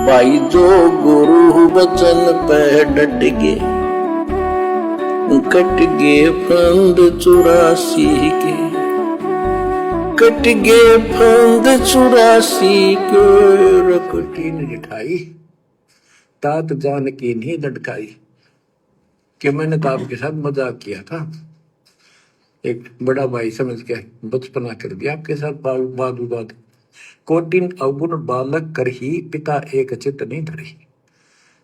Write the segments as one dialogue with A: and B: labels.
A: भाई जो गुरु वचन पे डट गे, कट गे फंद 84 के, कट गे फंद 84 के। रखटी ने जिठाई तात जान की नहीं लटकाई। कि मैंने तो आपके साथ मजाक किया था, एक बड़ा भाई समझ के बचपना कर दिया आपके साथ। बात बात कोटिन अवगुण बालक कर ही पिता एक चित नहीं धरी।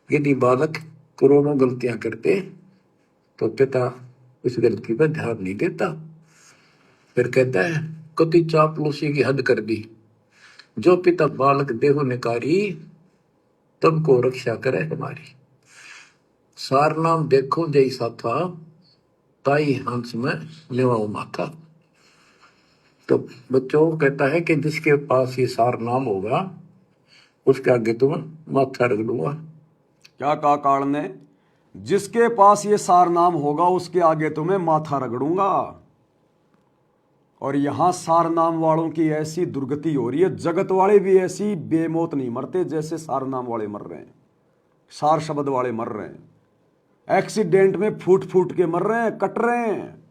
A: यदि बालक करोड़ों गलतियां करते तो पिता उस गलती पर ध्यान नहीं देता। फिर कहता है कति चापलूसी की हद कर दी, जो पिता बालक देहु निकारी, तब को रक्षा करे हमारी। सार नाम देखो जैसा था, ताई हंस में लेवाओ माथा। तो बच्चों कहता है कि जिसके पास ये सार नाम होगा उसके आगे तुम माथा रख दूंगा।
B: क्या कहा काल ने? जिसके पास ये सार नाम होगा उसके आगे तुम्हें माथा रगड़ूंगा। और यहां सार नाम वालों की ऐसी दुर्गति हो रही है, जगत वाले भी ऐसी बेमौत नहीं मरते जैसे सार नाम वाले मर रहे हैं, सार शब्द वाले मर रहे हैं। एक्सीडेंट में फूट फूट के मर रहे हैं, कट रहे हैं।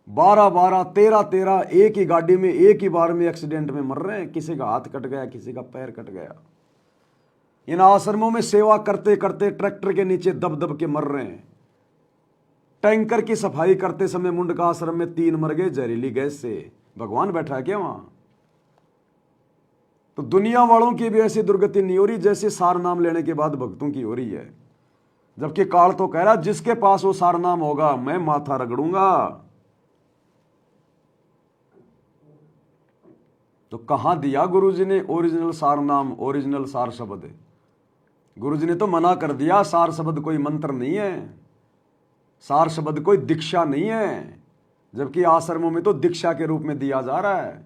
B: 12-12, 13-13 एक ही गाड़ी में एक ही बार में एक्सीडेंट में मर रहे हैं। किसी का हाथ कट गया, किसी का पैर कट गया। इन आश्रमों में सेवा करते करते ट्रैक्टर के नीचे दब दब के मर रहे हैं। टैंकर की सफाई करते समय मुंडका आश्रम में 3 मर गए जहरीली गैस से। भगवान बैठा है क्या वहां? तो दुनिया वालों की भी ऐसी दुर्गति नहीं हो रही जैसे सार नाम लेने के बाद भक्तों की हो रही है। जबकि काल तो कह रहा जिसके पास वो सार नाम होगा मैं माथा रगड़ूंगा। तो कहां दिया गुरुजी ने ओरिजिनल सार नाम, ओरिजिनल सार शब्द? गुरुजी ने तो मना कर दिया, सार शब्द कोई मंत्र नहीं है, सार शब्द कोई दीक्षा नहीं है। जबकि आश्रमों में तो दीक्षा के रूप में दिया जा रहा है।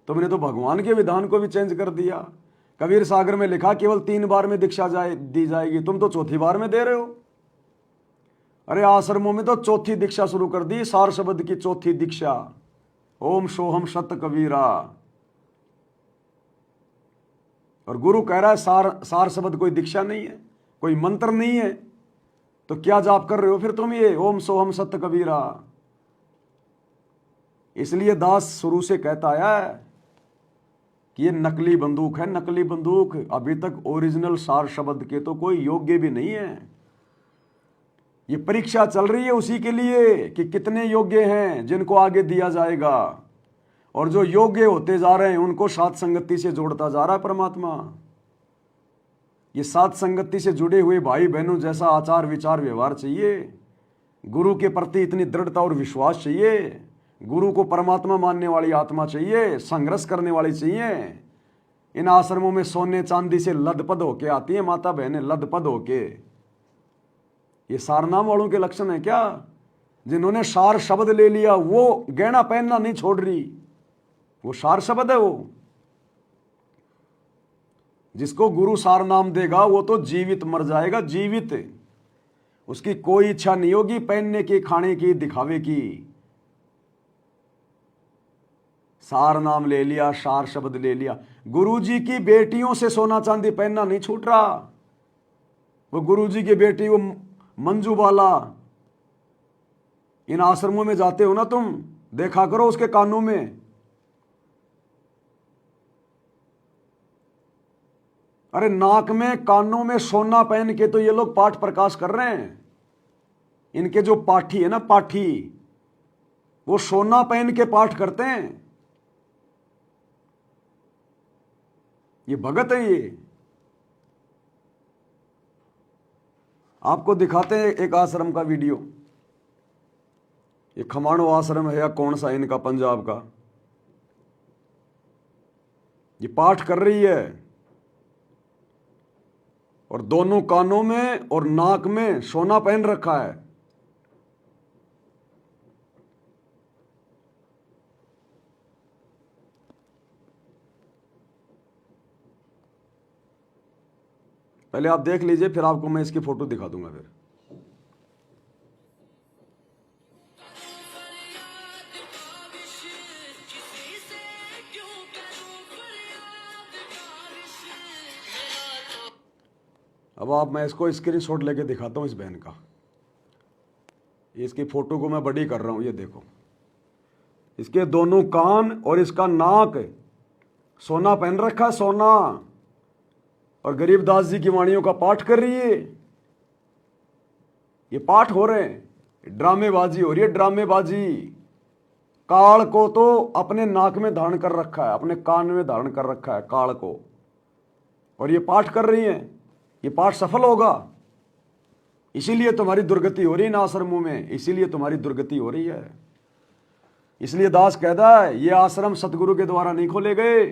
B: तुमने तो भगवान के विधान को भी चेंज कर दिया। कबीर सागर में लिखा केवल 3 बार में दीक्षा दी जाएगी, तुम तो चौथी बार में दे रहे हो। अरे आश्रमों में तो चौथी दीक्षा शुरू कर दी, सार शब्द की चौथी दीक्षा। ओम सोहम सत कबीरा। और गुरु कह रहा है सार शब्द कोई दीक्षा नहीं है, कोई मंत्र नहीं है। तो क्या जाप कर रहे हो फिर तुम ये ओम सोहम सत्य कबीरा? इसलिए दास शुरू से कहता आया है कि ये नकली बंदूक है, नकली बंदूक। अभी तक ओरिजिनल सार शब्द के तो कोई योग्य भी नहीं है। ये परीक्षा चल रही है उसी के लिए कि कितने योग्य हैं जिनको आगे दिया जाएगा। और जो योग्य होते जा रहे हैं उनको साथ संगति से जोड़ता जा रहा है परमात्मा। ये साथ संगति से जुड़े हुए भाई बहनों जैसा आचार विचार व्यवहार चाहिए। गुरु के प्रति इतनी दृढ़ता और विश्वास चाहिए। गुरु को परमात्मा मानने वाली आत्मा चाहिए, संघर्ष करने वाली चाहिए। इन आश्रमों में सोने चांदी से लदपद होके आती है माता बहनें, लदपद होके। ये सारनाम वालों के लक्षण है क्या? जिन्होंने सार शब्द ले लिया वो गहना पहनना नहीं छोड़ रही, वो सार शब्द है। वो जिसको गुरु सार नाम देगा वो तो जीवित मर जाएगा, जीवित। उसकी कोई इच्छा नहीं होगी पहनने की, खाने की, दिखावे की। सार नाम ले लिया, सार शब्द ले लिया। गुरुजी की बेटियों से सोना चांदी पहनना नहीं छूट रहा। वो गुरुजी की बेटी, वो मंजू बाला, इन आश्रमों में जाते हो ना तुम, देखा करो उसके कानों में। अरे नाक में, कानों में सोना पहन के तो ये लोग पाठ प्रकाश कर रहे हैं। इनके जो पाठी है ना, पाठी, वो सोना पहन के पाठ करते हैं। ये भगत है। ये आपको दिखाते हैं एक आश्रम का वीडियो। ये खमाणो आश्रम है या कौन सा इनका, पंजाब का। ये पाठ कर रही है और दोनों कानों में और नाक में सोना पहन रखा है। पहले आप देख लीजिए, फिर आपको मैं इसकी फोटो दिखा दूंगा। फिर अब आप मैं इसको स्क्रीनशॉट लेके दिखाता हूँ इस बहन का। इसकी फोटो को मैं बड़ी कर रहा हूँ, ये देखो इसके दोनों कान और इसका नाक सोना पहन रखा, सोना। और गरीबदास जी की वाणियों का पाठ कर रही है। ये पाठ हो रहे हैं, ड्रामेबाजी हो रही है, ड्रामेबाजी। काल को तो अपने नाक में धारण कर रखा है, अपने कान में धारण कर रखा है काल को, और ये पाठ कर रही हैं। ये पाठ सफल होगा, इसीलिए तुम्हारी दुर्गति हो रही है इन आश्रमों में, इसीलिए तुम्हारी दुर्गति हो रही है। इसलिए दास कहता है ये आश्रम सतगुरु के द्वारा नहीं खोले गए,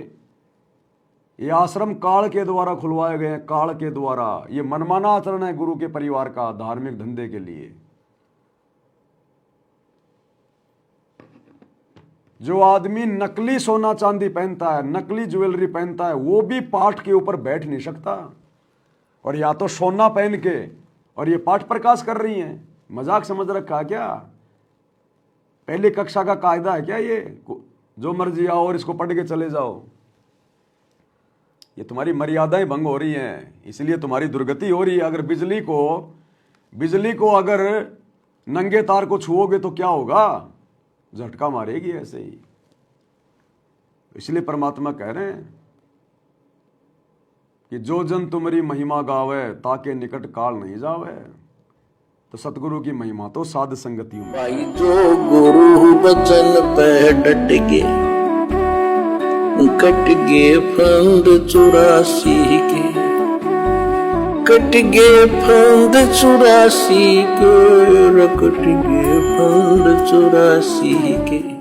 B: ये आश्रम काल के द्वारा खुलवाए गए हैं, काल के द्वारा। ये मनमाना आचरण है गुरु के परिवार का धार्मिक धंधे के लिए। जो आदमी नकली सोना चांदी पहनता है, नकली ज्वेलरी पहनता है, वो भी पाठ के ऊपर बैठ नहीं सकता। और या तो सोना पहन के और ये पाठ प्रकाश कर रही हैं, मजाक समझ रखा है क्या? पहली कक्षा का कायदा है क्या ये? जो मर्जी आओ और इसको पढ़ के चले जाओ। ये तुम्हारी मर्यादाएं भंग हो रही हैं, इसलिए तुम्हारी दुर्गति हो रही है। अगर बिजली को अगर नंगे तार को छुओगे तो क्या होगा? झटका मारेगी ऐसे ही। इसलिए परमात्मा कह रहे हैं कि जो जन तुम्हारी महिमा गावे ताके निकट काल नहीं जावे। तो सतगुरु की महिमा तो साध संगति में।
A: भाई जो गुरु बचन पे डट के कट गे फंद 84 के, कट गे फंद 84 के, कट गे फंद 84 के।